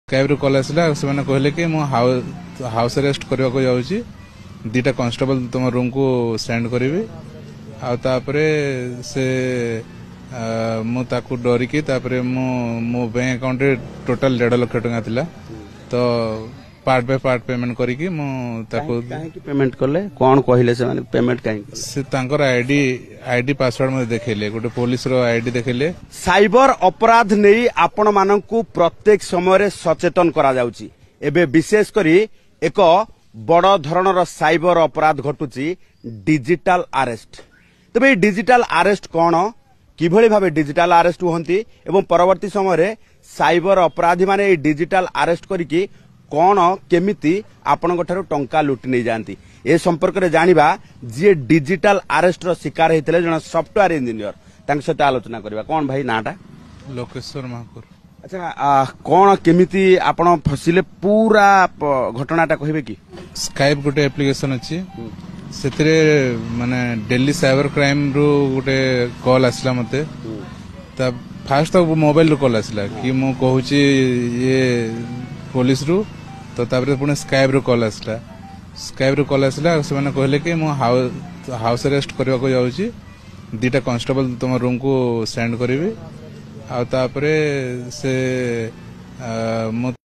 Cab रू कल आसला से कहले कि मु हाउस अरेस्ट करने को जाऊँगी दीटा कांस्टेबल तुम रूम को सेंड करी आउे से मुझे डरिकी मो बैंक अकाउंट टोटाल 1.5 लाख टका थिला तो पार्ट बाय पार्ट पेमेंट करिकी पेमेंट कले कौन कहले से माने पेमेंट काहे से तांकर आईडी पासवर्ड में देखले गोटे पुलिस रो आईडी देखले। साइबर अपराध नहीं आपण मानकू प्रत्येक समय रे सचेतन करा जाउची। एबे विशेष करी एक बड़ धरणर साइबर अपराध घटुची डिजिटल अरेस्ट। तबे डिजिटल अरेस्ट कौन किभଳି भाबे डिजिटल अरेस्ट होंती एवं परवर्ती समय रे साइबर अपराधी माने डिजिटल अरेस्ट करिकी कौन केमिति आपण टंका लुटि नहीं जाती ए संपर्क में जानिबा जे डिजिटल अरेस्ट रो शिकार होते जन सॉफ्टवेयर इंजीनियर तांक सहित आलोचना करबा। कौन भाई नाटा लोकेश्वर महाकुर। अच्छा कौन केमिति आपण फसिले पूरा घटनाटा कहबे कि स्काइप गोटे एप्लिकेशन अछि सेतरे माने दिल्ली साइबर क्राइम रो गोटे कॉल आसला मते तब फास्ट तो मोबाइल रो कॉल आसला कि मु कहूची ये पुलिस रू तो तापर पुणे स्काइप रू कॉल आसला से कहले कि मु हाउस अरेस्ट करने को जाऊँगी दीटा कांस्टेबल तुम रूम को सेंड करी आउे से